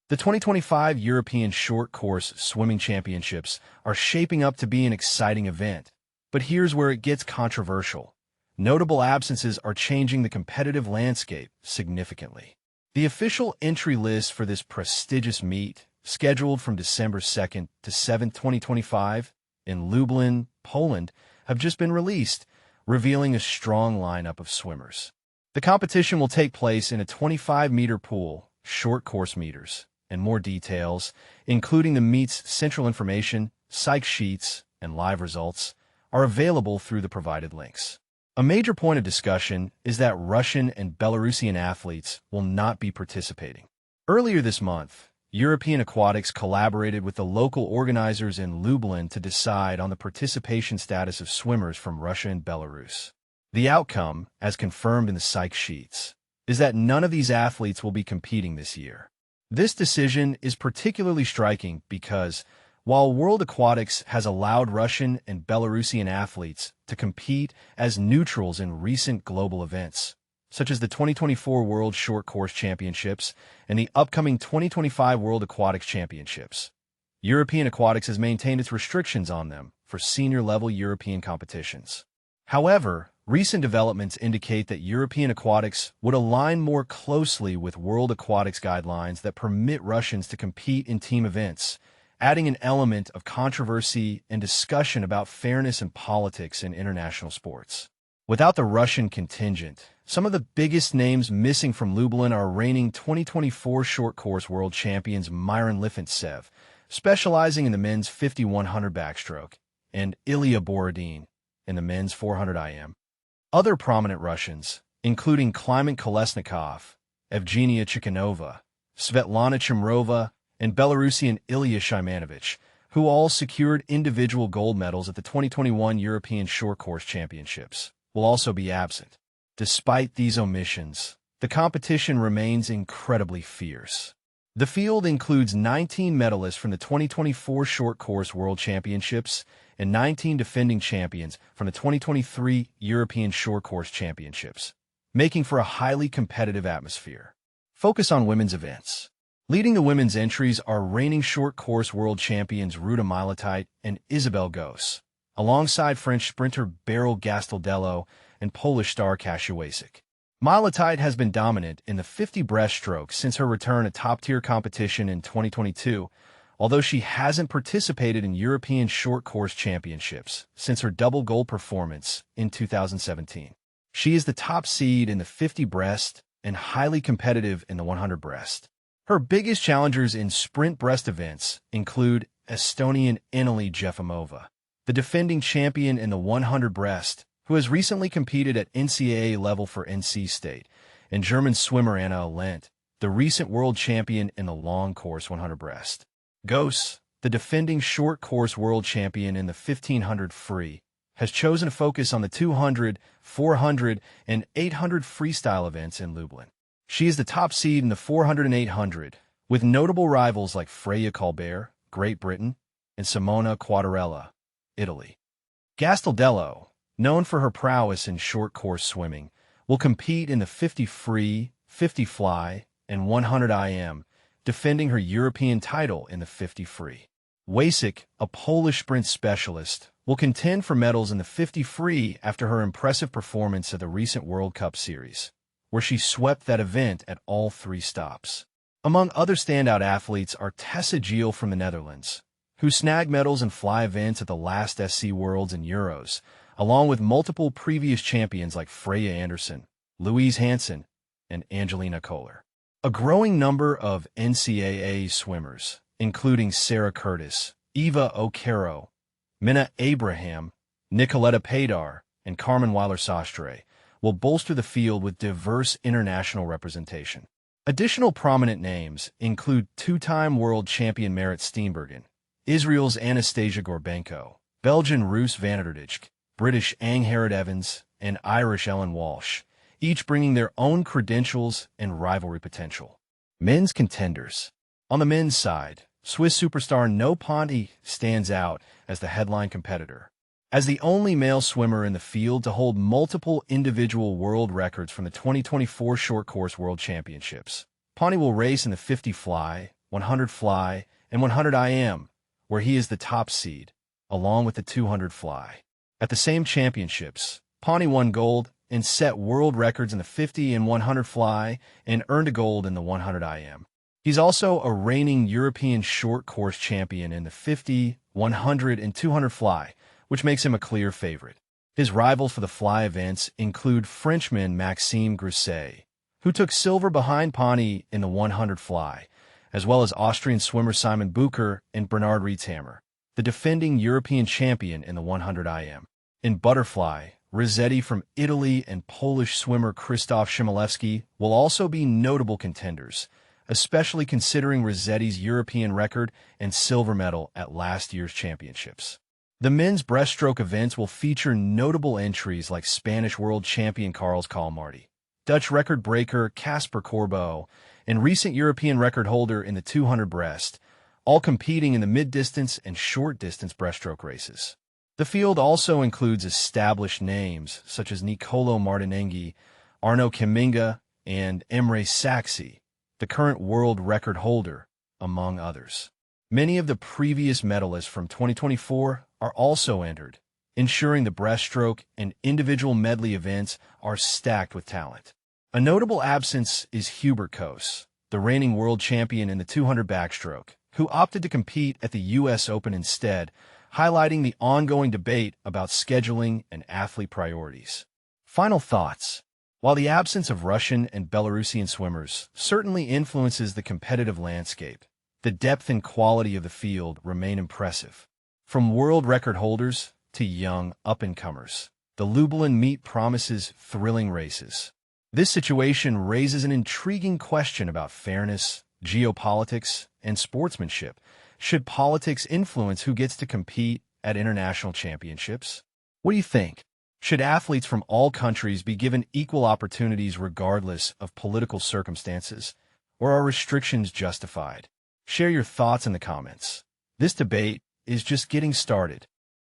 The 2025 European Short Course Swimming Championships are shaping up to be an exciting event. But here's where it gets controversial. Notable absences are changing the competitive landscape significantly. The official entry list for this prestigious meet, scheduled from December 2nd to 7th, 2025, in Lublin, Poland, have just been released, revealing a strong lineup of swimmers. The competition will take place in a 25-meter pool, short course meters, and more details, including the meet's central information, psych sheets, and live results, are available through the provided links. A major point of discussion is that Russian and Belarusian athletes will not be participating. Earlier this month, European Aquatics collaborated with the local organizers in Lublin to decide on the participation status of swimmers from Russia and Belarus. The outcome, as confirmed in the psych sheets, is that none of these athletes will be competing this year. This decision is particularly striking because, while World Aquatics has allowed Russian and Belarusian athletes to compete as neutrals in recent global events, such as the 2024 World Short Course Championships and the upcoming 2025 World Aquatics Championships, European Aquatics has maintained its restrictions on them for senior-level European competitions. However, recent developments indicate that European Aquatics would align more closely with World Aquatics guidelines that permit Russians to compete in team events, adding an element of controversy and discussion about fairness and politics in international sports. Without the Russian contingent, some of the biggest names missing from Lublin are reigning 2024 short course world champions Meilutyte, specializing in the men's 5100 backstroke, and Ilya Borodin in the men's 400 IM. Other prominent Russians, including Klimen Kolesnikov, Evgenia Chikhanova, Svetlana Chimrova, and Belarusian Ilya Shaimanovich, who all secured individual gold medals at the 2021 European Short Course Championships, will also be absent. Despite these omissions, the competition remains incredibly fierce. The field includes 19 medalists from the 2024 Short Course World Championships and 19 defending champions from the 2023 European Short Course Championships, making for a highly competitive atmosphere. Focus on women's events. Leading the women's entries are reigning short course world champions Ruta Meilutyte and Isabel Gose, alongside French sprinter Beryl Gastaldello and Polish star Kasia Łasic. Meilutyte has been dominant in the 50 breaststroke since her return to top-tier competition in 2022, although she hasn't participated in European Short Course Championships since her double gold performance in 2017. She is the top seed in the 50 breast and highly competitive in the 100 breast. Her biggest challengers in sprint breast events include Estonian Anneli Jefimova, the defending champion in the 100 breast, who has recently competed at NCAA level for NC State, and German swimmer Anna Elendt, the recent world champion in the long course 100 breast. Gose, the defending short course world champion in the 1500 free, has chosen to focus on the 200, 400, and 800 freestyle events in Lublin. She is the top seed in the 400 and 800, with notable rivals like Freya Colbert, Great Britain, and Simona Quadarella, Italy. Gastaldello, known for her prowess in short course swimming, will compete in the 50 free, 50 fly, and 100 IM, defending her European title in the 50 free. Łasic, a Polish sprint specialist, will contend for medals in the 50 free after her impressive performance at the recent World Cup Series, where she swept that event at all 3 stops. Among other standout athletes are Tessa Geel from the Netherlands, who snagged medals in fly events at the last SC Worlds and Euros, along with multiple previous champions like Freya Anderson, Louise Hansen, and Angelina Kohler. A growing number of NCAA swimmers, including Sarah Curtis, Eva O'Caro, Minna Abraham, Nicoletta Padar, and Carmen Weiler-Sastre, will bolster the field with diverse international representation. Additional prominent names include two-time world champion Marit Steenbergen, Israel's Anastasia Gorbenko, Belgian Roos van der Dijk, British Angharad Evans, and Irish Ellen Walsh, each bringing their own credentials and rivalry potential. Men's contenders. On the men's side, Swiss superstar No Ponti stands out as the headline competitor. As the only male swimmer in the field to hold multiple individual world records from the 2024 Short Course World Championships, Ponti will race in the 50 fly, 100 fly, and 100 IM, where he is the top seed, along with the 200 fly. At the same championships, Ponti won gold and set world records in the 50 and 100 fly and earned a gold in the 100 IM. He's also a reigning European short course champion in the 50, 100, and 200 fly, which makes him a clear favorite. His rivals for the fly events include Frenchman Maxime Grousset, who took silver behind Ponti in the 100 fly, as well as Austrian swimmer Simon Bucher and Bernard Rietzhammer, the defending European champion in the 100 IM. In butterfly, Rossetti from Italy and Polish swimmer Krzysztof Szymilewski will also be notable contenders, especially considering Rossetti's European record and silver medal at last year's championships. The men's breaststroke events will feature notable entries like Spanish world champion Carlos Calmarti, Dutch record breaker Caspar Corbeau, and recent European record holder in the 200 breast, all competing in the mid-distance and short-distance breaststroke races. The field also includes established names such as Nicolo Martinenghi, Arnaud Kiminga, and Emre Saxi, the current world record holder, among others. Many of the previous medalists from 2024 are also entered, ensuring the breaststroke and individual medley events are stacked with talent. A notable absence is Hubert Kos, the reigning world champion in the 200 backstroke, who opted to compete at the U.S. Open instead, highlighting the ongoing debate about scheduling and athlete priorities. Final thoughts. While the absence of Russian and Belarusian swimmers certainly influences the competitive landscape, the depth and quality of the field remain impressive. From world record holders to young up-and-comers, the Lublin meet promises thrilling races. This situation raises an intriguing question about fairness, geopolitics, and sportsmanship. Should politics influence who gets to compete at international championships? What do you think? Should athletes from all countries be given equal opportunities regardless of political circumstances, or are restrictions justified? Share your thoughts in the comments. This debate is just getting started.